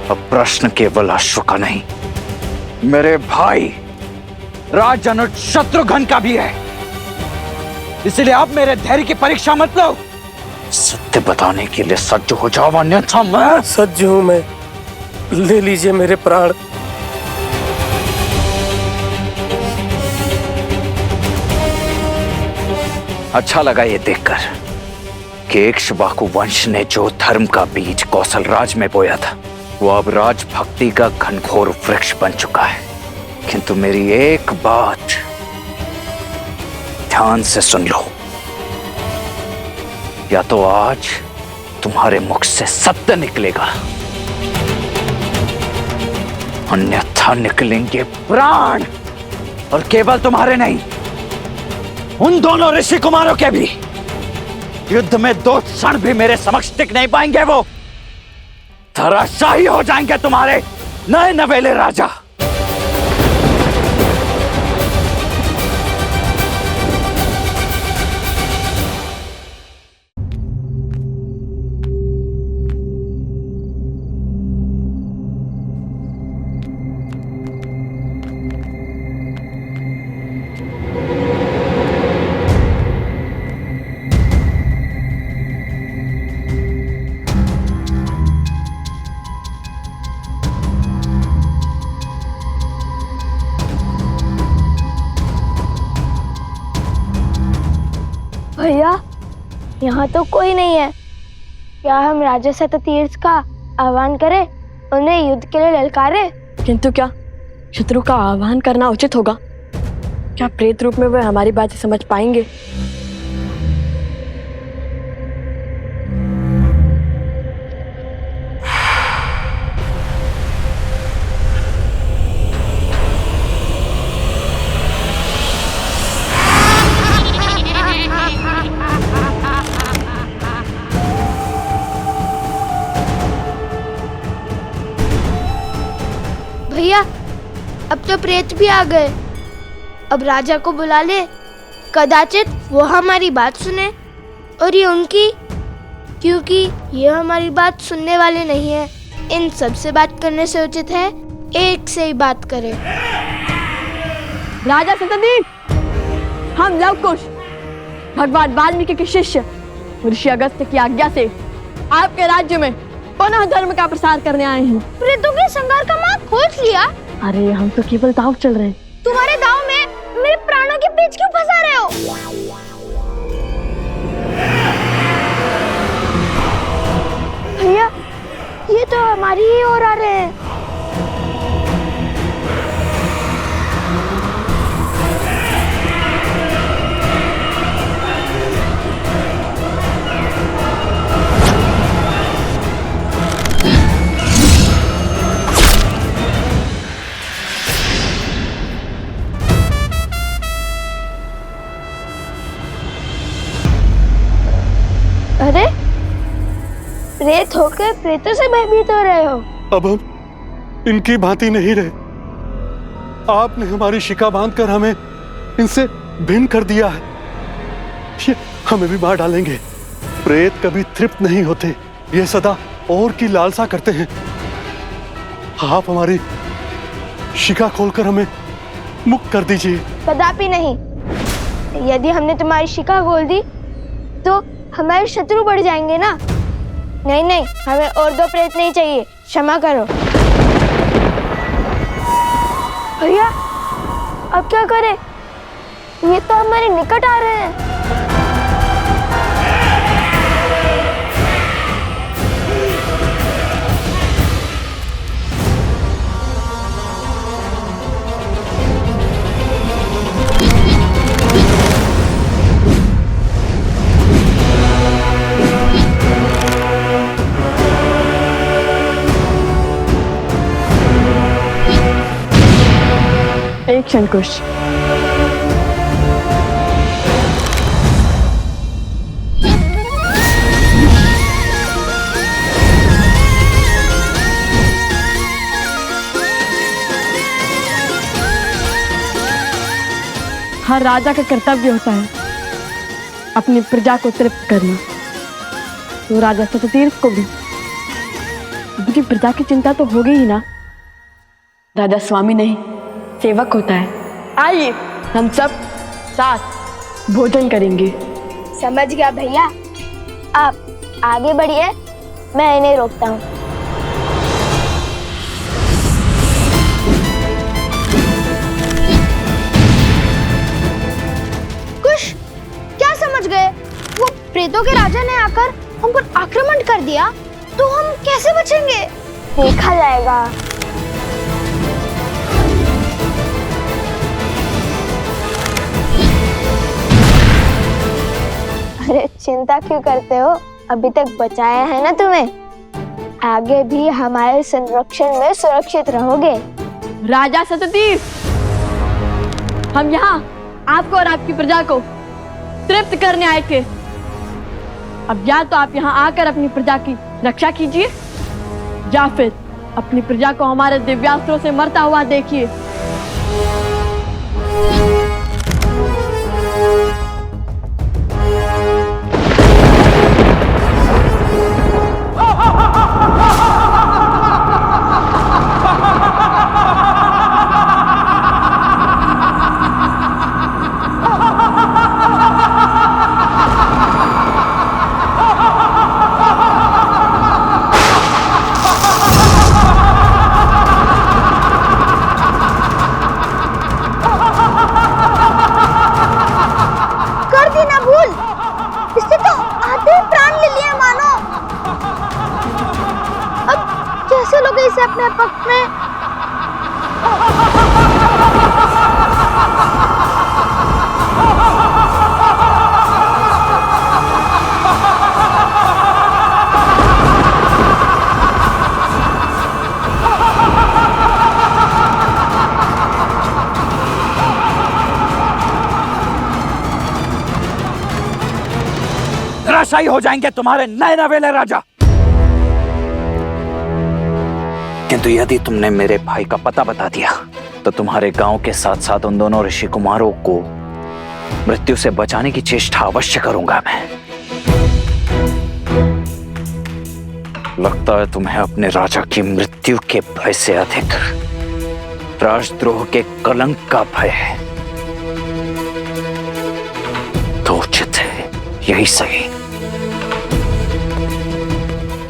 अब प्रश्न केवल अश्व का नहीं, मेरे भाई राजानुज शत्रुघ्न का भी है। इसलिए अब मेरे धैर्य की परीक्षा मत लो, सत्य बताने के लिए सज्ज हो जाओ, अन्यथा मैं सज्ज हूं। मैं, ले लीजिए मेरे प्राण। अच्छा लगा ये देखकर कि इक्ष्वाकु वंश ने जो धर्म का बीज कौशल राज में बोया था, वो अब राजभक्ति का घनघोर वृक्ष बन चुका है। किंतु मेरी एक बात ध्यान से सुन लो, या तो आज तुम्हारे मुख से सत्य निकलेगा, अन्यथा निकलेंगे प्राण, और केवल तुम्हारे नहीं, उन दोनों ऋषि कुमारों के भी। युद्ध में 2 क्षण भी मेरे समक्ष टिक नहीं पाएंगे, वो धराशायी हो जाएंगे तुम्हारे नए नवेले राजा। भैया, यहाँ तो कोई नहीं है। क्या हम राजा शततीर्थ का आह्वान करें, उन्हें युद्ध के लिए ललकारें? किंतु क्या शत्रु का आह्वान करना उचित होगा? क्या प्रेत रूप में वे हमारी बातें समझ पाएंगे? भैया, अब तो प्रेत भी आ गए। अब राजा को बुला ले, कदाचित वो हमारी बात सुने, और ये उनकी, क्योंकि ये हमारी बात सुनने वाले नहीं है। इन सब से बात करने से उचित है एक से ही बात करें। राजा शतदीप, हम लवकुश भगवान वाल्मीकि के शिष्य ऋषि अगस्त्य की आज्ञा से आपके राज्य में पुनः धर्म का प्रसार करने आए हैं। प्रेतों के संगार का मार्ग खोज लिया? अरे हम तो केवल दांव चल रहे हैं। तुम्हारे दांव में मेरे प्राणों के पेच क्यों फंसा रहे हो? भैया, ये तो हमारी ही ओर आ रहे हैं। प्रेत होकर प्रेतों से भयभीत हो रहे हो। अब हम इनकी भांति नहीं रहे। आपने हमारी शिका बांधकर हमें इनसे भिन्न कर दिया है। ये हमें भी मार डालेंगे। प्रेत कभी तृप्त नहीं होते, ये सदा और की लालसा करते हैं। आप हमारी शिका खोलकर हमें मुक्त कर दीजिए। कदापि नहीं। यदि हमने तुम्हारी शिका खोल दी तो हमारे शत्रु बढ़ जाएंगे ना। नहीं नहीं, हमें और 2 प्रेत नहीं चाहिए, क्षमा करो। भैया अब क्या करें? ये तो हमारे निकट आ रहे हैं। एक क्षण कुश। हर राजा का कर्तव्य होता है अपनी प्रजा को तृप्त करना। तो राजा सततीर्थ को भी उनकी प्रजा की चिंता तो होगी ही ना। राजा स्वामी नहीं, सेवक होता है। आइए हम सब साथ भोजन करेंगे। समझ गया भैया, आप आगे बढ़िए, मैं इन्हें रोकता हूँ। कुश, क्या समझ गए? वो प्रेतों के राजा ने आकर हम पर आक्रमण कर दिया तो हम कैसे बचेंगे? देखा जाएगा। अरे चिंता क्यों करते हो? अभी तक बचाया है ना तुम्हें। आगे भी हमारे संरक्षण में सुरक्षित रहोगे। राजा सततीर्थ, हम यहाँ आपको और आपकी प्रजा को तृप्त करने आए थे। अब या तो आप यहाँ आकर अपनी प्रजा की रक्षा कीजिए या फिर अपनी प्रजा को हमारे दिव्यास्त्रों से मरता हुआ देखिए। इसे अपने पक्ष में। धराशायी हो जाएंगे तुम्हारे नए नवेले राजा। किंतु यदि तुमने मेरे भाई का पता बता दिया तो तुम्हारे गांव के साथ साथ उन दोनों ऋषि कुमारों को मृत्यु से बचाने की चेष्टा अवश्य करूंगा मैं। लगता है तुम्हें अपने राजा की मृत्यु के भय से अधिक राजद्रोह के कलंक का भय है। तो उचित है, यही सही।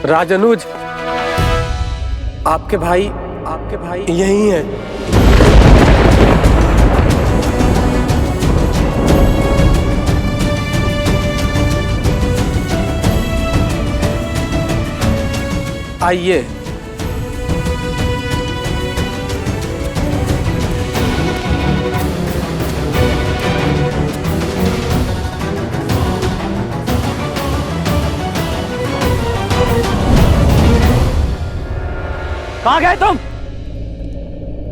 राजनुज, आपके भाई यही हैं। आइए। कहां गए तुम?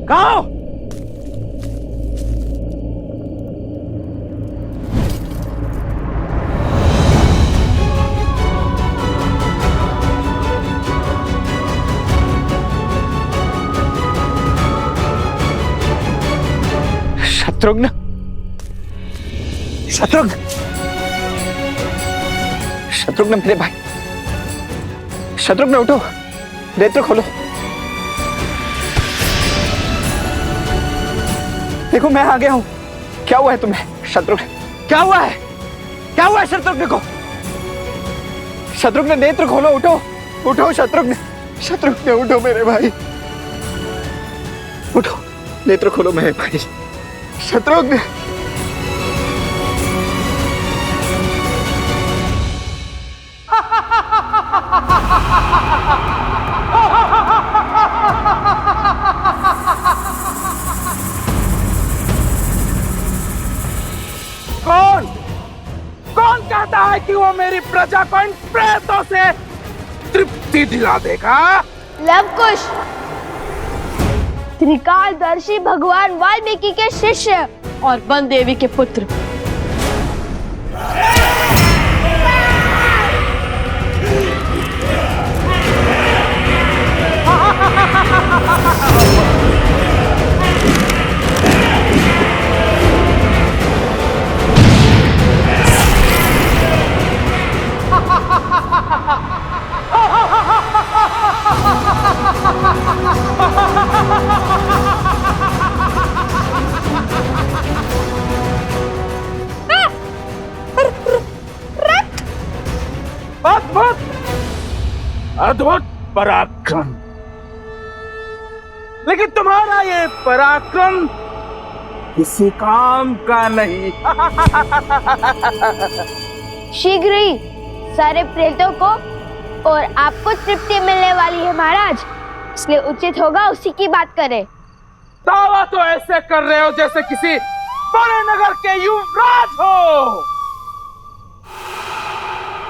कहां हो? शत्रुघ्न, शत्रुघ्न, शत्रुघ्न मेरे भाई, शत्रुघ्न उठो, नेत्र खोलो। देखो मैं आ गया हूं। क्या हुआ है तुम्हें शत्रुघ्न? क्या हुआ है? क्या हुआ है शत्रुघ्न को? शत्रुघ्न नेत्र खोलो, उठो, उठो शत्रुघ्न, शत्रुघ्न उठो मेरे भाई, उठो, नेत्र खोलो मेरे भाई, शत्रुघ्न। कौन कौन कहता है कि वो मेरी प्रजा को इन प्रेतों से तृप्ति दिला देगा? लवकुश, त्रिकालदर्शी भगवान वाल्मीकि के शिष्य और वन देवी के पुत्र। अद्भुत, अद्भुत पराक्रम। लेकिन तुम्हारा ये पराक्रम किसी काम का नहीं। शीघ्र ही सारे प्रेतों को और आपको तृप्ति मिलने वाली है महाराज, इसलिए उचित होगा उसी की बात करें। दावा तो ऐसे कर रहे हो जैसे किसी बड़े नगर के युवराज हो।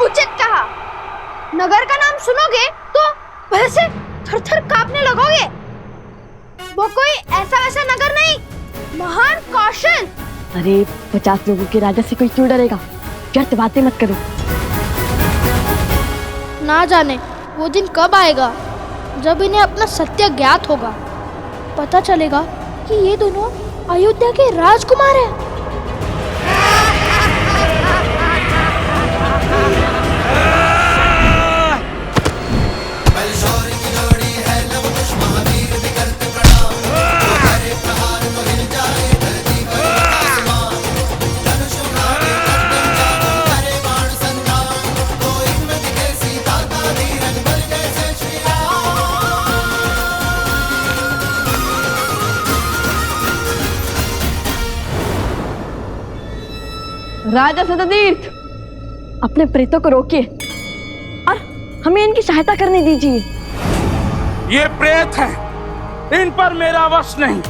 उचित कहा। नगर का नाम सुनोगे तो वैसे थर-थर कांपने लगोगे। वो कोई ऐसा वैसा नगर नहीं, महान कौशल। अरे 50 लोगों के राजा से कोई क्यों डरेगा? व्यर्थ बातें मत करो। ना जाने वो दिन कब आएगा जब इन्हें अपना सत्य ज्ञात होगा। पता चलेगा कि ये दोनों अयोध्या के राजकुमार हैं। राजा सततीर्थ, अपने प्रेतों को रोकिए और हमें इनकी सहायता करने दीजिए। ये प्रेत हैं, इन पर मेरा वश नहीं,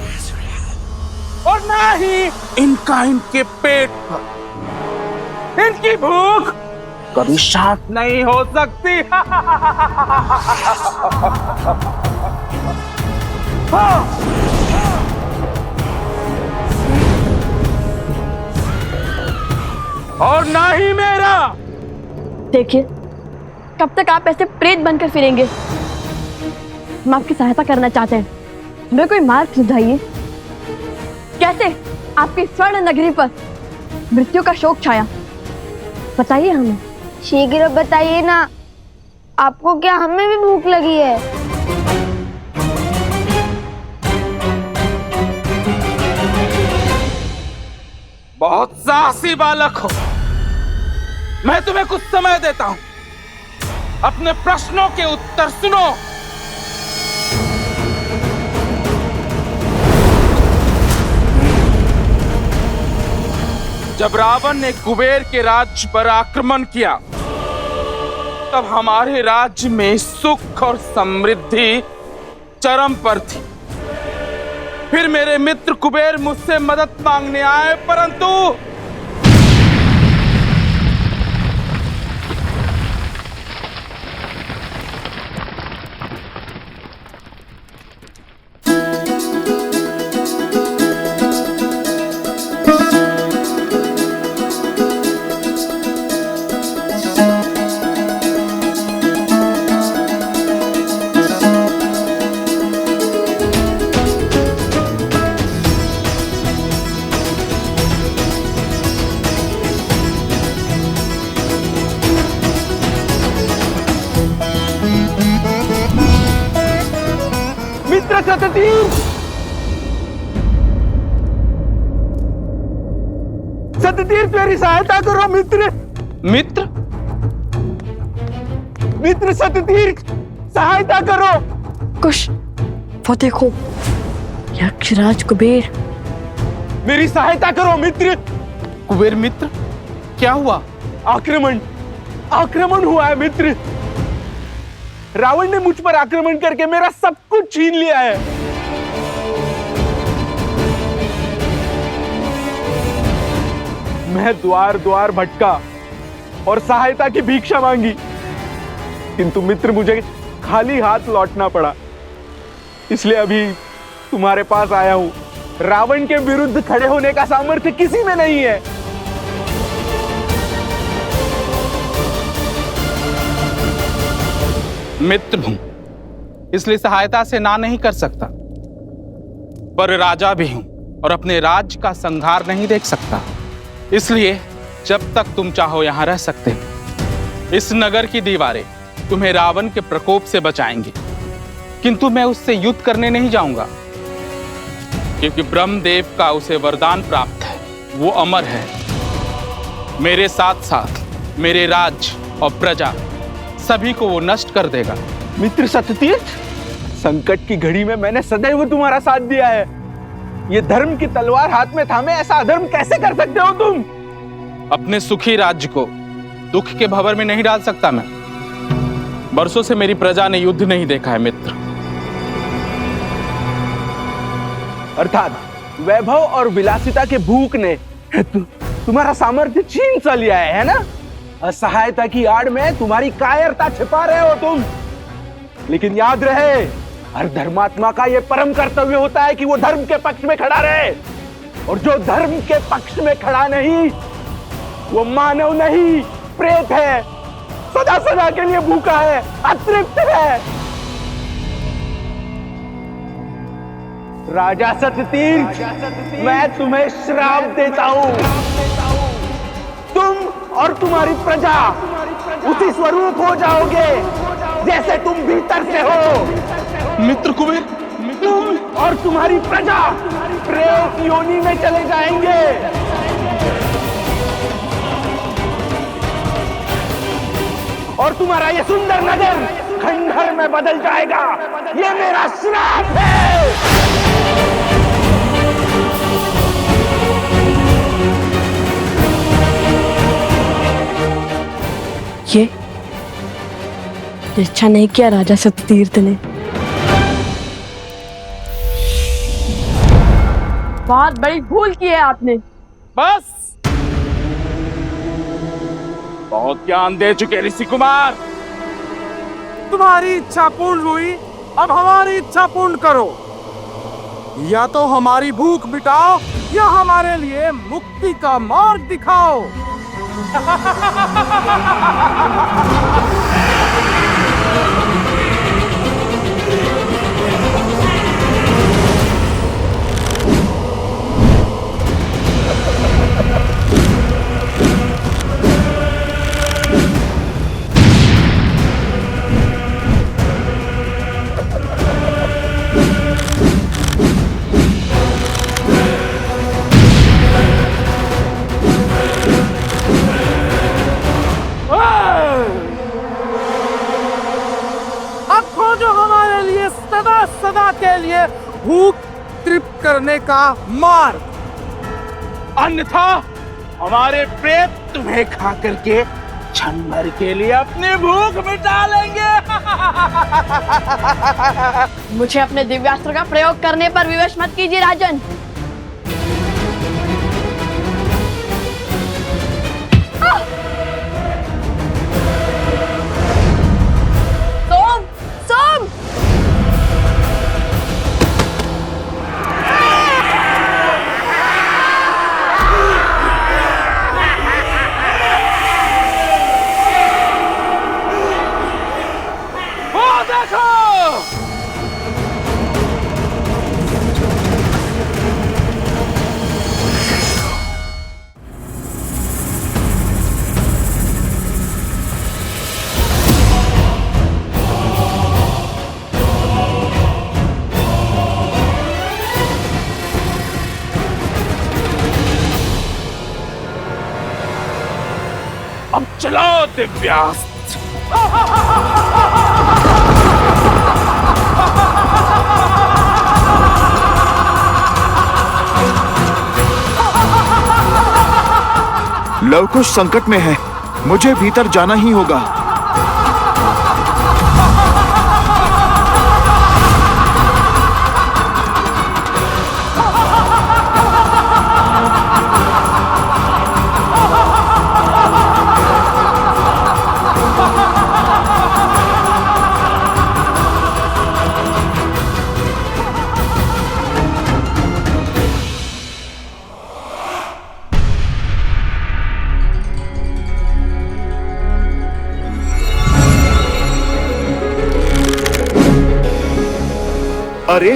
और ना ही इनका इनके पेट पर। इनकी भूख कभी शांत नहीं हो सकती। और ना ही मेरा। देखिए, कब तक आप ऐसे प्रेत बनकर फिरेंगे? हम आपकी सहायता करना चाहते हैं, हमें कोई मार्ग सुझाइए। कैसे आपकी स्वर्ण नगरी पर मृत्यु का शोक छाया, बताइए हमें। शीघ्र बताइए ना, आपको क्या हमें भी भूख लगी है? बहुत साहसी बालक हो। मैं तुम्हें कुछ समय देता हूं, अपने प्रश्नों के उत्तर सुनो। जब रावण ने कुबेर के राज्य पर आक्रमण किया, तब हमारे राज्य में सुख और समृद्धि चरम पर थी। फिर मेरे मित्र कुबेर मुझसे मदद मांगने आए, परंतु मित्र सततीर्थ, सततीर्थ मेरी सहायता करो मित्र। मित्र मित्र सततीर्थ सहायता करो। कुश, वो देखो यक्षराज कुबेर। मेरी सहायता करो मित्र। कुबेर मित्र, क्या हुआ? आक्रमण, आक्रमण हुआ है मित्र। रावण ने मुझ पर आक्रमण करके मेरा सब कुछ छीन लिया है। मैं द्वार द्वार भटका और सहायता की भिक्षा मांगी, किंतु मित्र मुझे खाली हाथ लौटना पड़ा। इसलिए अभी तुम्हारे पास आया हूं। रावण के विरुद्ध खड़े होने का सामर्थ्य किसी में नहीं है। मित्र हूं, इसलिए सहायता से ना नहीं कर सकता, पर राजा भी हूं और अपने राज्य का संहार नहीं देख सकता। इसलिए जब तक तुम चाहो यहां रह सकते हो। इस नगर की दीवारें तुम्हें रावण के प्रकोप से बचाएंगी, किंतु मैं उससे युद्ध करने नहीं जाऊंगा, क्योंकि ब्रह्मदेव का उसे वरदान प्राप्त है। वो अमर है। मेरे साथ साथ मेरे राज्य और प्रजा सभी को वो नष्ट कर देगा। मित्र सततीर्थ, संकट की घड़ी में मैंने सदैव तुम्हारा साथ दिया है। ये धर्म की तलवार हाथ में थामे ऐसा अधर्म कैसे कर सकते हो तुम? अपने सुखी राज्य को दुख के भंवर में नहीं डाल सकता मैं। बरसों से मेरी प्रजा ने युद्ध नहीं देखा है मित्र। अर्थात वैभव और विलासिता के भूख ने तुम्हारा सामर्थ्य छीन सा लिया है ना? असहायता की आड़ में तुम्हारी कायरता छिपा रहे हो तुम। लेकिन याद रहे, हर धर्मात्मा का यह परम कर्तव्य होता है कि वो धर्म के पक्ष में खड़ा रहे। और जो धर्म के पक्ष में खड़ा नहीं, वो मानव नहीं, प्रेत है। सदा सदा के लिए भूखा है, अतृप्त है। राजा सततीर्थ, मैं तुम्हें श्राप देता हूं। तुम और तुम्हारी प्रजा उसी स्वरूप हो जाओगे जैसे तुम भीतर से हो। मित्र कुबेर, तुम और तुम्हारी प्रजा प्रेत योनि में चले जाएंगे। और तुम्हारा ये सुंदर नगर खंडहर में बदल जाएगा। ये मेरा श्राप है। ये अच्छा नहीं किया राजा सततीर्थ ने। बहुत बड़ी भूल की है आपने। बस बहुत ज्ञान दे चुके ऋषि कुमार। तुम्हारी इच्छा पूर्ण हुई, अब हमारी इच्छा पूर्ण करो। या तो हमारी भूख मिटाओ या हमारे लिए मुक्ति का मार्ग दिखाओ। सदा के लिए भूख तृप्त करने का मार्ग, अन्यथा हमारे प्रेत तुम्हें खा करके क्षण भर के लिए अपनी भूख मिटा लेंगे। मुझे अपने दिव्यास्त्र का प्रयोग करने पर विवश मत कीजिए राजन। सोम, सोम। चलाओ दिव्यास्त्र। लवकुश संकट में है, मुझे भीतर जाना ही होगा। अरे,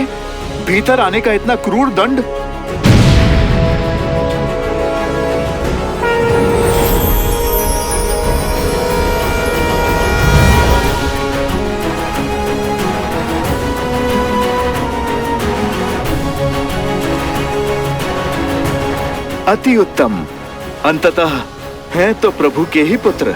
भीतर आने का इतना क्रूर दंड। अति उत्तम, अंततः हैं तो प्रभु के ही पुत्र।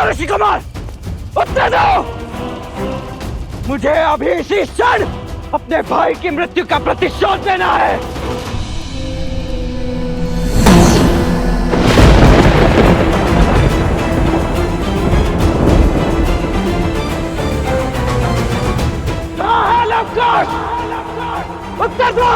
ऋषि कुमार, उत्तर दो! मुझे अभी इसी क्षण अपने भाई की मृत्यु का प्रतिशोध लेना है। कहाँ है लवकुश? उत्तर दो!